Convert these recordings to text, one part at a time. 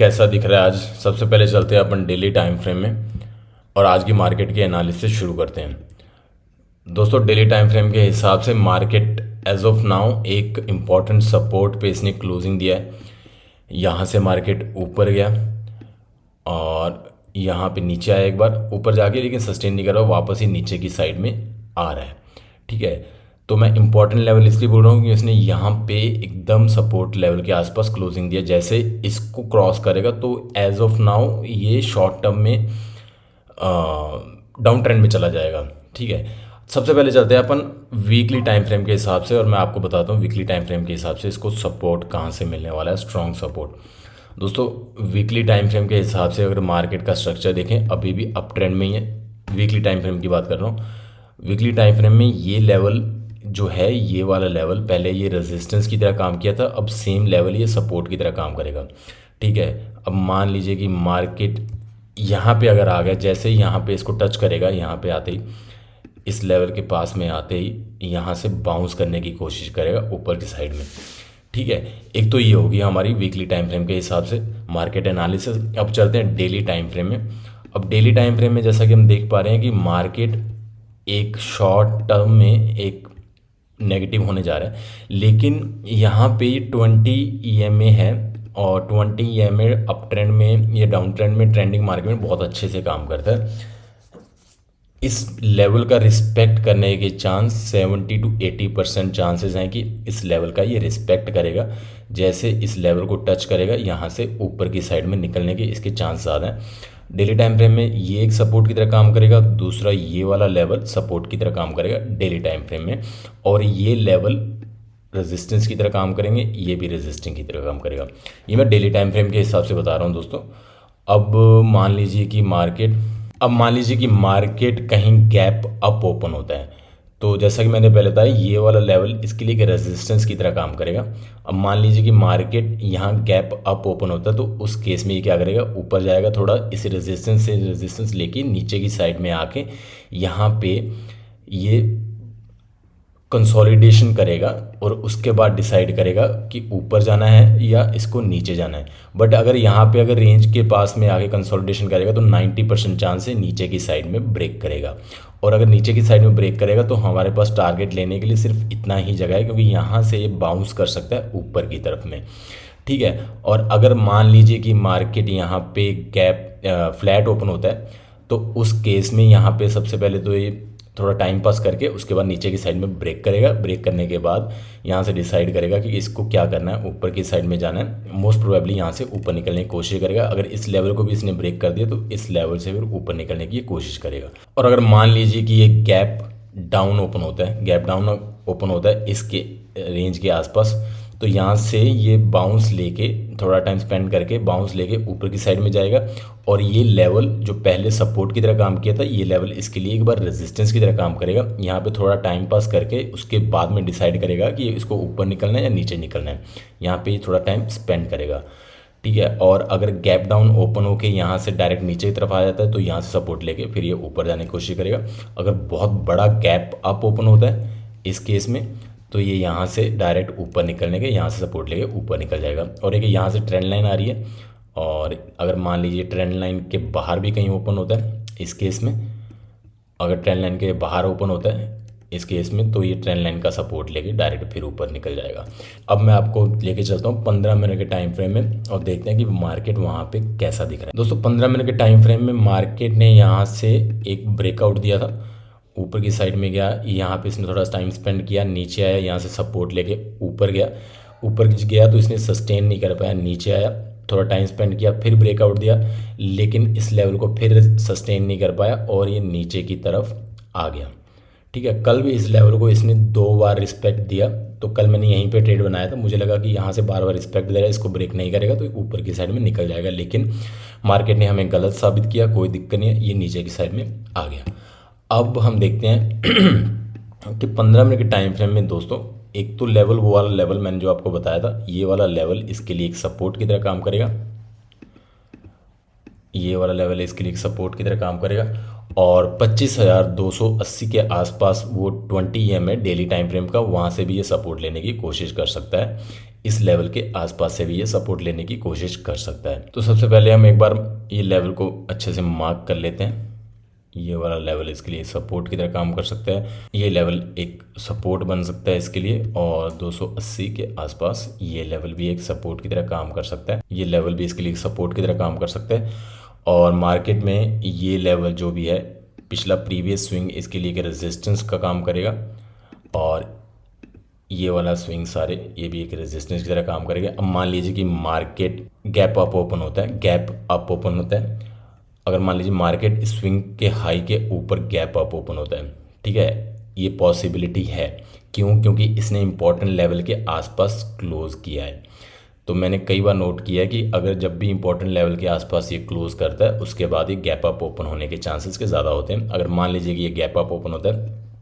कैसा दिख रहा है आज। सबसे पहले चलते हैं अपन डेली टाइम फ्रेम में और आज की मार्केट की एनालिसिस शुरू करते हैं। दोस्तों डेली टाइम फ्रेम के हिसाब से मार्केट एज ऑफ नाउ एक इम्पॉर्टेंट सपोर्ट पे इसने क्लोजिंग दिया है। यहाँ से मार्केट ऊपर गया और यहाँ पे नीचे आया एक बार ऊपर जाके, लेकिन सस्टेन नहीं कर रहा, वापस ही नीचे की साइड में आ रहा है। ठीक है, तो मैं इंपॉर्टेंट लेवल इसलिए बोल रहा हूँ कि इसने यहाँ पे एकदम सपोर्ट लेवल के आसपास क्लोजिंग दिया। जैसे इसको क्रॉस करेगा तो एज ऑफ नाउ ये शॉर्ट टर्म में डाउन ट्रेंड में चला जाएगा। ठीक है, सबसे पहले चलते हैं अपन वीकली टाइम फ्रेम के हिसाब से और मैं आपको बताता हूँ वीकली टाइम फ्रेम के हिसाब से इसको सपोर्ट कहाँ से मिलने वाला है, स्ट्रॉन्ग सपोर्ट। दोस्तों वीकली टाइम फ्रेम के हिसाब से अगर मार्केट का स्ट्रक्चर देखें अभी भी अप ट्रेंड में ही है। वीकली टाइम फ्रेम की बात कर रहा हूँ। वीकली टाइम फ्रेम में ये लेवल जो है, ये वाला लेवल पहले ये रेजिस्टेंस की तरह काम किया था, अब सेम लेवल ये सपोर्ट की तरह काम करेगा। ठीक है, अब मान लीजिए कि मार्केट यहाँ पे अगर आ गया, जैसे ही यहाँ पे इसको टच करेगा, यहाँ पे आते ही इस लेवल के पास में आते ही यहाँ से बाउंस करने की कोशिश करेगा ऊपर की साइड में। ठीक है, एक तो ये होगी हमारी वीकली टाइम फ्रेम के हिसाब से मार्केट एनालिसिस। अब चलते हैं डेली टाइम फ्रेम में। अब डेली टाइम फ्रेम में जैसा कि हम देख पा रहे हैं कि मार्केट एक शॉर्ट टर्म में एक नेगेटिव होने जा रहा है, लेकिन यहाँ पे 20 EMA है और 20 EMA अप ट्रेंड में या डाउन ट्रेंड में ट्रेंडिंग मार्केट में बहुत अच्छे से काम करता है। इस लेवल का रिस्पेक्ट करने के चांस 70 to 80% चांसेस हैं कि इस लेवल का ये रिस्पेक्ट करेगा। जैसे इस लेवल को टच करेगा यहाँ से ऊपर की साइड में निकलने के इसके चांस ज़्यादा हैं। डेली टाइम फ्रेम में ये एक सपोर्ट की तरह काम करेगा, दूसरा ये वाला लेवल सपोर्ट की तरह काम करेगा डेली टाइम फ्रेम में, और ये लेवल रेजिस्टेंस की तरह काम करेंगे, ये भी रेजिस्टेंस की तरह काम करेगा। ये मैं डेली टाइम फ्रेम के हिसाब से बता रहा हूँ दोस्तों। अब मान लीजिए कि मार्केट कहीं गैप अप ओपन होता है, तो जैसा कि मैंने पहले बताया ये वाला लेवल इसके लिए रेजिस्टेंस की तरह काम करेगा। अब मान लीजिए कि मार्केट यहाँ गैप अप ओपन होता है, तो उस केस में ये क्या करेगा, ऊपर जाएगा थोड़ा, इस रेजिस्टेंस से रेजिस्टेंस लेके नीचे की साइड में आके यहाँ पे ये कंसोलिडेशन करेगा और उसके बाद डिसाइड करेगा कि ऊपर जाना है या इसको नीचे जाना है। बट अगर यहाँ पे अगर रेंज के पास में आके कंसोलिडेशन करेगा तो 90% चांस है नीचे की साइड में ब्रेक करेगा, और अगर नीचे की साइड में ब्रेक करेगा तो हमारे पास टारगेट लेने के लिए सिर्फ इतना ही जगह है, क्योंकि यहाँ से ये बाउंस कर सकता है ऊपर की तरफ में। ठीक है, और अगर मान लीजिए कि मार्केट यहाँ पे गैप फ्लैट ओपन होता है, तो उस केस में यहाँ पे सबसे पहले तो ये थोड़ा टाइम पास करके उसके बाद नीचे की साइड में ब्रेक करेगा। ब्रेक करने के बाद यहाँ से डिसाइड करेगा कि इसको क्या करना है, ऊपर की साइड में जाना है। मोस्ट प्रोबेबली यहाँ से ऊपर निकलने की कोशिश करेगा। अगर इस लेवल को भी इसने ब्रेक कर दिया तो इस लेवल से फिर ऊपर निकलने की कोशिश करेगा। और अगर मान लीजिए कि ये गैप डाउन ओपन होता है इसके रेंज के आसपास, तो यहाँ से ये बाउंस लेके थोड़ा टाइम स्पेंड करके बाउंस लेके ऊपर की साइड में जाएगा, और ये लेवल जो पहले सपोर्ट की तरह काम किया था, ये लेवल इसके लिए एक बार रेजिस्टेंस की तरह काम करेगा। यहाँ पे थोड़ा टाइम पास करके उसके बाद में डिसाइड करेगा कि इसको ऊपर निकलना है या नीचे निकलना है। यहाँ पे थोड़ा टाइम स्पेंड करेगा। ठीक है, और अगर गैप डाउन ओपन होके यहाँ से डायरेक्ट नीचे की तरफ आ जाता है तो यहाँ से सपोर्ट लेके फिर ये ऊपर जाने की कोशिश करेगा। अगर बहुत बड़ा गैप अप ओपन होता है इस केस में, तो ये यहाँ से डायरेक्ट ऊपर निकलने के, यहाँ से सपोर्ट लेके ऊपर निकल जाएगा। और एक यहाँ से ट्रेंड लाइन आ रही है, और अगर मान लीजिए ट्रेंड लाइन के बाहर भी कहीं ओपन होता है इस केस में, अगर ट्रेंड लाइन के बाहर ओपन होता है इस केस में, तो ये ट्रेंड लाइन का सपोर्ट लेके डायरेक्ट फिर ऊपर निकल जाएगा। अब मैं आपको लेके चलता हूँ 15 मिनट के टाइम फ्रेम में और देखते हैं कि मार्केट वहाँ पे कैसा दिख रहा है। दोस्तों 15 मिनट के टाइम फ्रेम में मार्केट ने यहाँ से एक ब्रेकआउट दिया था, ऊपर की साइड में गया, यहाँ पे इसने थोड़ा टाइम स्पेंड किया, नीचे आया, यहाँ से सपोर्ट लेके ऊपर गया तो इसने सस्टेन नहीं कर पाया, नीचे आया, थोड़ा टाइम स्पेंड किया, फिर ब्रेकआउट दिया, लेकिन इस लेवल को फिर सस्टेन नहीं कर पाया और ये नीचे की तरफ आ गया। ठीक है, कल भी इस लेवल को इसने 2 बार रिस्पेक्ट दिया, तो कल मैंने यहीं पे ट्रेड बनाया था, मुझे लगा कि यहाँ से बार बार रिस्पेक्ट दे रहा है, इसको ब्रेक नहीं करेगा तो ऊपर की साइड में निकल जाएगा, लेकिन मार्केट ने हमें गलत साबित किया। कोई दिक्कत नहीं है, ये नीचे की साइड में आ गया। अब हम देखते हैं कि 15 मिनट के टाइम फ्रेम में दोस्तों एक तो लेवल, वो वाला लेवल मैंने जो आपको बताया था, ये वाला लेवल इसके लिए एक सपोर्ट की तरह काम करेगा, ये वाला लेवल इसके लिए एक सपोर्ट की तरह काम करेगा, और 25,280 के आसपास वो 20 EMA डेली टाइम फ्रेम का, वहाँ से भी ये सपोर्ट लेने की कोशिश कर सकता है। इस लेवल के आसपास से भी ये सपोर्ट लेने की कोशिश कर सकता है। तो सबसे पहले हम एक बार ये लेवल को अच्छे से मार्क कर लेते हैं। ये वाला लेवल इसके लिए सपोर्ट की तरह काम कर सकता है, ये लेवल एक सपोर्ट बन सकता है इसके लिए, और 280 के आसपास ये लेवल भी एक सपोर्ट की तरह काम कर सकता है, ये लेवल भी इसके लिए सपोर्ट की तरह काम कर सकता है। और मार्केट में ये लेवल जो भी है, पिछला प्रीवियस स्विंग इसके लिए एक रेजिस्टेंस का काम करेगा, और ये वाला स्विंग सारे ये भी एक रेजिस्टेंस की तरह काम करेगा। अब मान लीजिए कि मार्केट गैप अप ओपन होता है, गैप अप ओपन होता है, अगर मान लीजिए मार्केट स्विंग के हाई के ऊपर गैप अप ओपन होता है, ठीक है, ये पॉसिबिलिटी है। क्यों? क्योंकि इसने इंपॉर्टेंट लेवल के आसपास क्लोज किया है। तो मैंने कई बार नोट किया है कि अगर जब भी इंपॉर्टेंट लेवल के आसपास ये क्लोज करता है, उसके बाद ये गैप अप ओपन होने के चांसेस के ज़्यादा होते हैं। अगर मान लीजिए कि ये गैप अप ओपन होता है,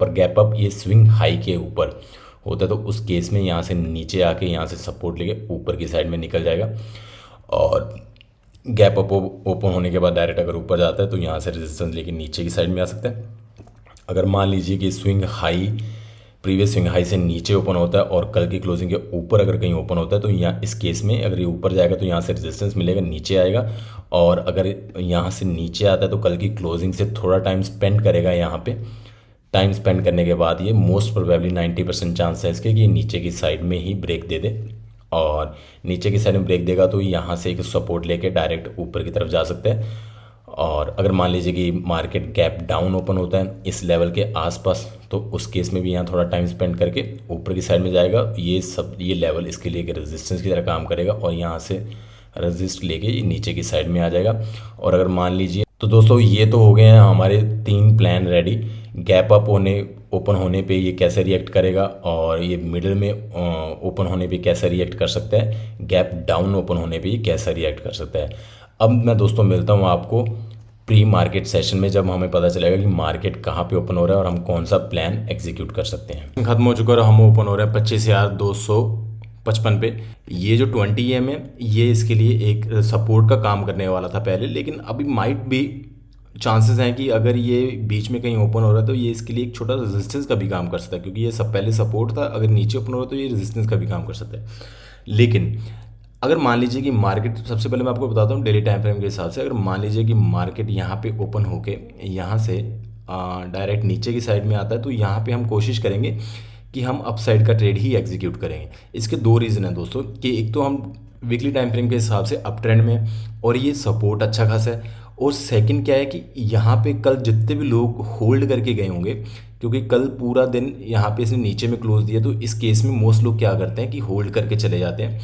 पर गैप अप ये स्विंग हाई के ऊपर होता है, तो उस केस में यहाँ से नीचे आके यहाँ से सपोर्ट लेके ऊपर की साइड में निकल जाएगा, और गैप अप ओपन होने के बाद डायरेक्ट अगर ऊपर जाता है तो यहाँ से रेजिस्टेंस लेके नीचे की साइड में आ सकता है। अगर मान लीजिए कि swing high previous swing high से नीचे ओपन होता है और कल की क्लोजिंग के ऊपर अगर कहीं ओपन होता है, तो यहाँ इस केस में अगर ये ऊपर जाएगा तो यहाँ से रेजिस्टेंस मिलेगा, नीचे आएगा, और अगर यहाँ से नीचे आता है तो कल की क्लोजिंग से थोड़ा टाइम स्पेंड करेगा यहाँ पे। टाइम स्पेंड करने के बाद ये मोस्ट प्रोबेबली 90% चांस है इसके कि ये नीचे की साइड में ही ब्रेक दे दे, और नीचे की साइड में ब्रेक देगा तो यहाँ से एक सपोर्ट लेके डायरेक्ट ऊपर की तरफ जा सकते हैं। और अगर मान लीजिए कि मार्केट गैप डाउन ओपन होता है इस लेवल के आसपास, तो उस केस में भी यहाँ थोड़ा टाइम स्पेंड करके ऊपर की साइड में जाएगा। ये लेवल इसके लिए रेजिस्टेंस की तरह काम करेगा, और यहाँ से रेजिस्ट लेके ये नीचे की साइड में आ जाएगा। और अगर मान लीजिए, तो दोस्तों ये तो हो गए हैं हमारे 3 plan ready. Gap up open होने पे ये कैसे रिएक्ट करेगा, और ये मिडिल में ओपन होने पे कैसे रिएक्ट कर सकता है, गैप डाउन ओपन होने पे ये कैसा रिएक्ट कर सकता है। अब मैं दोस्तों मिलता हूँ आपको प्री मार्केट सेशन में, जब हमें पता चलेगा कि मार्केट कहाँ पे ओपन हो रहा है और हम कौन सा प्लान एग्जीक्यूट कर सकते हैं। खत्म हो चुका है, हम ओपन हो रहा है 25,255 पे। ये जो 20 EM है, ये इसके लिए एक सपोर्ट का काम करने वाला था पहले, लेकिन अभी माइट भी चांसेस हैं कि अगर ये बीच में कहीं ओपन हो रहा है तो ये इसके लिए एक छोटा रेजिस्टेंस का भी काम कर सकता है, क्योंकि ये सब पहले सपोर्ट था, अगर नीचे ओपन हो रहा है तो ये रेजिस्टेंस का भी काम कर सकता है। लेकिन अगर मान लीजिए कि मार्केट, सबसे पहले मैं आपको बताता हूँ डेली टाइम फ्रेम के हिसाब से, अगर मान लीजिए कि मार्केट यहाँ पे ओपन होके यहाँ से डायरेक्ट नीचे की साइड में आता है, तो यहाँ पे हम कोशिश करेंगे कि हम अप साइड का ट्रेड ही एग्जीक्यूट करेंगे। इसके 2 रीज़न हैं दोस्तों, कि एक तो हम वीकली टाइम फ्रेम के हिसाब से अप ट्रेंड में, और ये सपोर्ट अच्छा खासा है, और सेकंड क्या है कि यहाँ पे कल जितने भी लोग होल्ड करके गए होंगे, क्योंकि कल पूरा दिन यहाँ पे इसने नीचे में क्लोज दिया, तो इस केस में मोस्ट लोग क्या करते हैं कि होल्ड करके चले जाते हैं,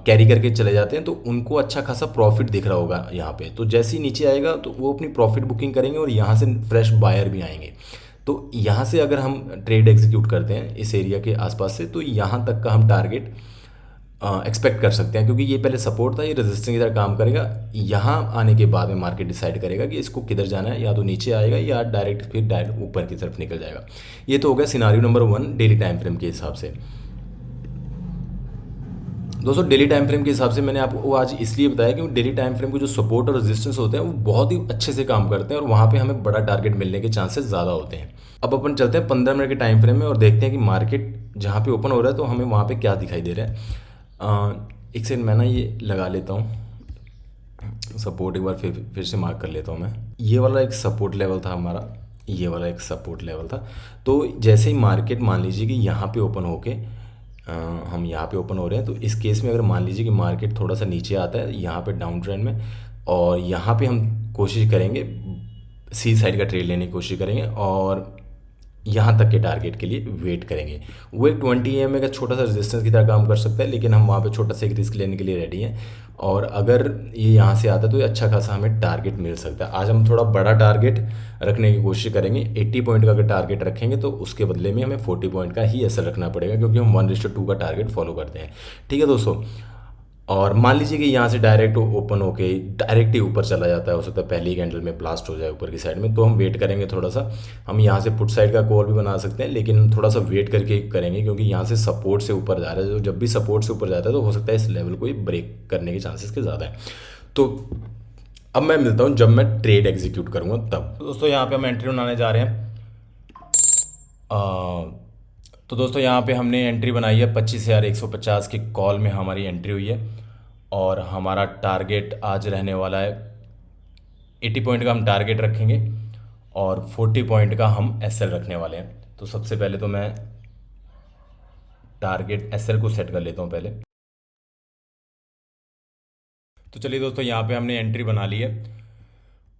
कैरी करके चले जाते हैं, तो उनको अच्छा खासा प्रॉफिट दिख रहा होगा यहाँ पे। तो जैसे ही नीचे आएगा तो वो अपनी प्रॉफिट बुकिंग करेंगे, और यहाँ से फ्रेश बायर भी आएंगे। तो यहाँ से अगर हम ट्रेड एग्जीक्यूट करते हैं इस एरिया के आसपास से, तो यहाँ तक का हम टारगेट एक्सपेक्ट कर सकते हैं, क्योंकि ये पहले सपोर्ट था, ये रेजिस्टेंस की तरह काम करेगा। यहाँ आने के बाद में मार्केट डिसाइड करेगा कि इसको किधर जाना है, या तो नीचे आएगा या डायरेक्ट ऊपर की तरफ निकल जाएगा। ये तो हो गया scenario number 1 daily time frame के हिसाब से। दोस्तों डेली टाइम फ्रेम के हिसाब से मैंने आपको आज इसलिए बताया क्योंकि डेली टाइम फ्रेम को जो सपोर्ट और रेजिस्टेंस होते हैं वो बहुत ही अच्छे से काम करते हैं, और वहाँ पे हमें बड़ा टारगेट मिलने के चांसेस ज़्यादा होते हैं। अब अपन चलते हैं 15 मिनट के टाइम फ्रेम में और देखते हैं कि मार्केट जहाँ पे ओपन हो रहा है तो हमें वहाँ पे क्या दिखाई दे रहा है। एक सेकंड मैं ना ये लगा लेता हूँ सपोर्ट, एक बार फिर से मार्क कर लेता हूँ मैं। ये वाला एक सपोर्ट लेवल था हमारा, ये वाला एक सपोर्ट लेवल था। तो जैसे ही मार्केट मान लीजिए कि यहाँ पे ओपन होके हम यहाँ पे ओपन हो रहे हैं, तो इस केस में अगर मान लीजिए कि मार्केट थोड़ा सा नीचे आता है यहाँ पे डाउन ट्रेंड में, और यहाँ पे हम कोशिश करेंगे सी साइड का ट्रेड लेने की कोशिश करेंगे, और यहाँ तक के टारगेट के लिए वेट करेंगे। वो एक 20 EM का छोटा सा रेजिस्टेंस की तरह काम कर सकता है, लेकिन हम वहाँ पे छोटा सा एक रिस्क लेने के लिए रेडी हैं, और अगर ये यहाँ से आता है तो ये अच्छा खासा हमें टारगेट मिल सकता है। आज हम थोड़ा बड़ा टारगेट रखने की कोशिश करेंगे। 80 पॉइंट का अगर टारगेट रखेंगे तो उसके बदले में हमें 40 पॉइंट का ही असर रखना पड़ेगा, क्योंकि हम 1:2 का टारगेट फॉलो करते हैं। ठीक है दोस्तों, और मान लीजिए कि यहाँ से डायरेक्ट ओपन होके डायरेक्ट ही ऊपर चला जाता है, हो सकता है पहली कैंडल में ब्लास्ट हो जाए ऊपर की साइड में, तो हम वेट करेंगे थोड़ा सा। हम यहाँ से पुट साइड का कॉल भी बना सकते हैं, लेकिन थोड़ा सा वेट करके करेंगे, क्योंकि यहाँ से सपोर्ट से ऊपर जा रहा है। तो जब भी सपोर्ट से ऊपर जाता है तो हो सकता है इस लेवल को ही ब्रेक करने के चांसेस के ज़्यादा है। तो अब मैं मिलता हूँ जब मैं ट्रेड एग्जीक्यूट करूँगा तब। दोस्तों यहाँ पर हम एंट्री बनाने जा रहे हैं। तो दोस्तों यहाँ पे हमने एंट्री बनाई है 25,150 की कॉल में हमारी एंट्री हुई है। और हमारा टारगेट आज रहने वाला है 80 पॉइंट का हम टारगेट रखेंगे और 40 पॉइंट का हम एसएल रखने वाले हैं। तो सबसे पहले तो मैं टारगेट एसएल को सेट कर लेता हूँ पहले। तो चलिए दोस्तों यहाँ पे हमने एंट्री बना ली है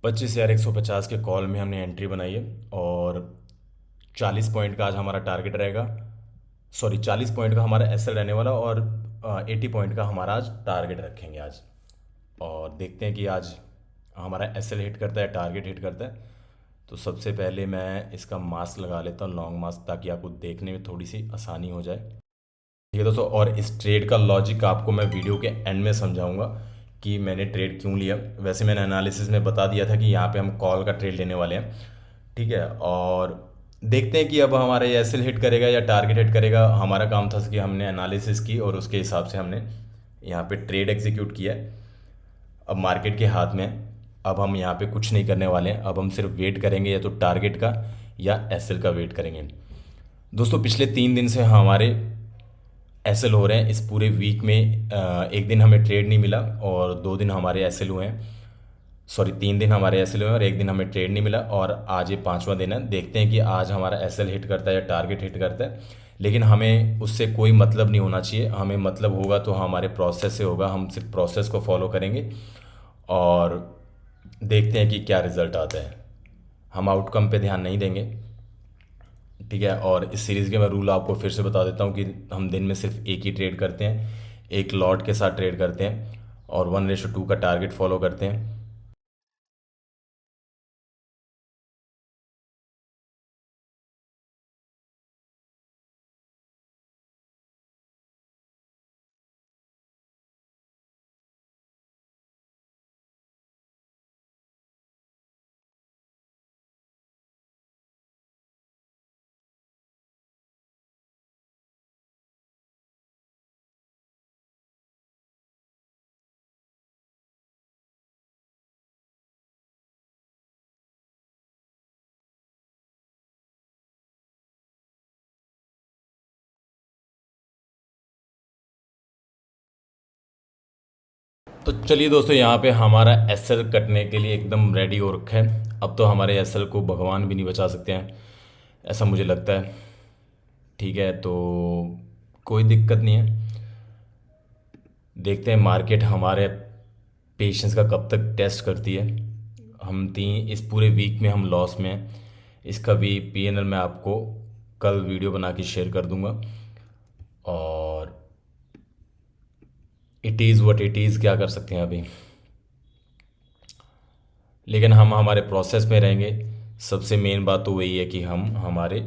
25,150 के कॉल में हमने एंट्री बनाई है। और 40 पॉइंट का आज हमारा टारगेट रहेगा, सॉरी 40 पॉइंट का हमारा एसएल रहने वाला और 80 पॉइंट का हमारा आज टारगेट रखेंगे आज। और देखते हैं कि आज हमारा एसएल हिट करता है, टारगेट हिट करता है। तो सबसे पहले मैं इसका मास्क लगा लेता हूँ, लॉन्ग मास्क, ताकि आपको देखने में थोड़ी सी आसानी हो जाए। ठीक है दोस्तों, और इस ट्रेड का लॉजिक आपको मैं वीडियो के एंड में समझाऊंगा कि मैंने ट्रेड क्यों लिया। वैसे मैंने एनालिसिस में बता दिया था कि यहाँ पे हम कॉल का ट्रेड लेने वाले हैं। ठीक है, और देखते हैं कि अब हमारा ये एसएल हिट करेगा या टारगेट हिट करेगा। हमारा काम था कि हमने एनालिसिस की और उसके हिसाब से हमने यहाँ पे ट्रेड एग्जीक्यूट किया है। अब मार्केट के हाथ में है। अब हम यहाँ पे कुछ नहीं करने वाले हैं, अब हम सिर्फ वेट करेंगे या तो टारगेट का या एसएल का वेट करेंगे। दोस्तों पिछले 3 दिन से हमारे एसएल हो रहे हैं। इस पूरे वीक में एक दिन हमें ट्रेड नहीं मिला और 2 दिन हमारे एसएल हुए हैं। सॉरी 3 दिन हमारे एसएल हुए हैं और एक दिन हमें ट्रेड नहीं मिला, और आज ये 5वां दिन है। देखते हैं कि आज हमारा एसएल हिट करता है या टारगेट हिट करता है। लेकिन हमें उससे कोई मतलब नहीं होना चाहिए। हमें मतलब होगा तो हमारे प्रोसेस से होगा, हम सिर्फ प्रोसेस को फॉलो करेंगे और देखते हैं कि क्या रिज़ल्ट आता है। हम आउटकम पे ध्यान नहीं देंगे। ठीक है, और इस सीरीज़ के मैं रूल आपको फिर से बता देता हूँ कि हम दिन में सिर्फ एक ही ट्रेड करते हैं, एक लॉट के साथ ट्रेड करते हैं और 1:2 का टारगेट फॉलो करते हैं। तो चलिए दोस्तों, यहाँ पे हमारा एसएल कटने के लिए एकदम रेडी हो रखा है। अब तो हमारे एसएल को भगवान भी नहीं बचा सकते हैं, ऐसा मुझे लगता है। ठीक है, तो कोई दिक्कत नहीं है। देखते हैं मार्केट हमारे पेशेंस का कब तक टेस्ट करती है। हम इस पूरे वीक में हम लॉस में हैं। इसका भी पीएनएल मैं आपको कल वीडियो बना के शेयर कर दूंगा। और it is what it is, क्या कर सकते हैं अभी। लेकिन हम हमारे प्रोसेस में रहेंगे। सबसे मेन बात तो वही है कि हम हमारे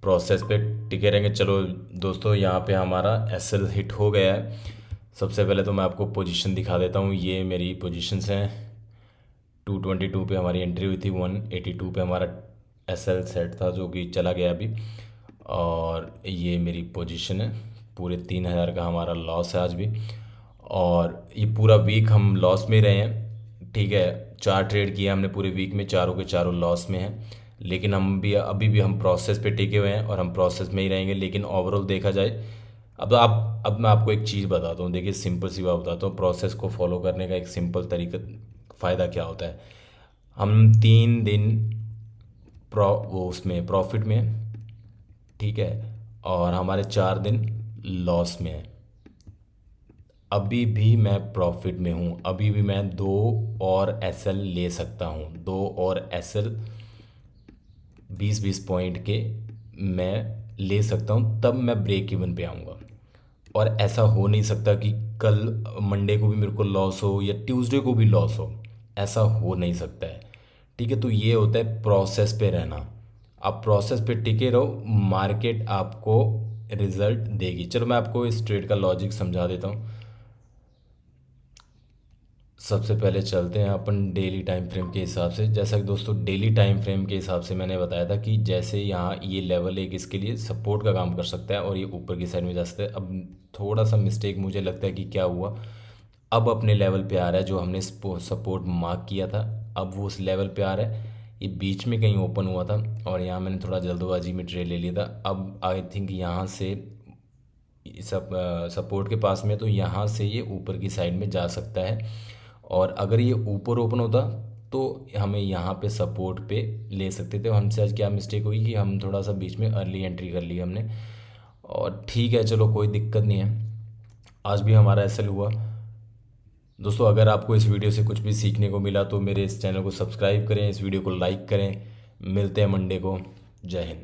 प्रोसेस पे टिके रहेंगे। चलो दोस्तों, यहाँ पे हमारा एसएल हिट हो गया है। सबसे पहले तो मैं आपको पोजीशन दिखा देता हूँ। ये मेरी पोजीशंस हैं। 222 पे हमारी एंट्री हुई थी, 182 पे हमारा एसएल सेट था जो कि चला गया अभी। और ये मेरी पोजीशन है। पूरे 3,000 का हमारा लॉस है आज भी। और ये पूरा वीक हम लॉस में रहे हैं। ठीक है, 4 ट्रेड किए हमने पूरे वीक में, चारों के चारों लॉस में हैं। लेकिन हम भी अभी भी हम प्रोसेस पे टिके हुए हैं और हम प्रोसेस में ही रहेंगे। लेकिन ओवरऑल देखा जाए, अब मैं आपको एक चीज़ बताता हूँ। देखिए, सिंपल सी बात बताता हूँ। प्रोसेस को फॉलो करने का एक सिंपल तरीका, फ़ायदा क्या होता है। हम 3 दिन वो उसमें प्रॉफिट में हैं, ठीक है, और हमारे 4 दिन लॉस में है। अभी भी मैं प्रॉफिट में हूँ, अभी भी मैं 2 और एसएल ले सकता हूँ। 2 और एसएल 20-20 पॉइंट के मैं ले सकता हूँ, तब मैं ब्रेक इवन पे आऊँगा। और ऐसा हो नहीं सकता कि कल मंडे को भी मेरे को लॉस हो या ट्यूसडे को भी लॉस हो। ऐसा हो नहीं सकता है। ठीक है, तो ये होता है प्रोसेस पे रहना। आप प्रोसेस पे टिके रहो, मार्केट आपको रिजल्ट देगी। चलो मैं आपको इस ट्रेड का लॉजिक समझा देता हूँ। सबसे पहले चलते हैं अपन डेली टाइम फ्रेम के हिसाब से। जैसा कि दोस्तों डेली टाइम फ्रेम के हिसाब से मैंने बताया था कि जैसे यहाँ ये लेवल एक इसके लिए सपोर्ट का काम कर सकता है और ये ऊपर की साइड में जा सकता है। अब थोड़ा सा मिस्टेक मुझे लगता है कि क्या हुआ, अब अपने लेवल पे आ रहा है जो हमने सपोर्ट मार्क किया था। अब वो उस लेवल पे आ रहा है। ये बीच में कहीं ओपन हुआ था और यहाँ मैंने थोड़ा जल्दबाजी में ट्रेड ले लिया था। अब आई थिंक यहाँ से सपोर्ट के पास में, तो यहाँ से ये ऊपर की साइड में जा सकता है। और अगर ये ऊपर ओपन होता तो हमें यहाँ पे सपोर्ट पे ले सकते थे। हमसे आज क्या मिस्टेक हुई कि हम थोड़ा सा बीच में अर्ली एंट्री कर ली हमने, और ठीक है चलो कोई दिक्कत नहीं है, आज भी हमारा ऐसा हुआ। दोस्तों अगर आपको इस वीडियो से कुछ भी सीखने को मिला तो मेरे इस चैनल को सब्सक्राइब करें, इस वीडियो को लाइक करें। मिलते हैं मंडे को। जय हिंद।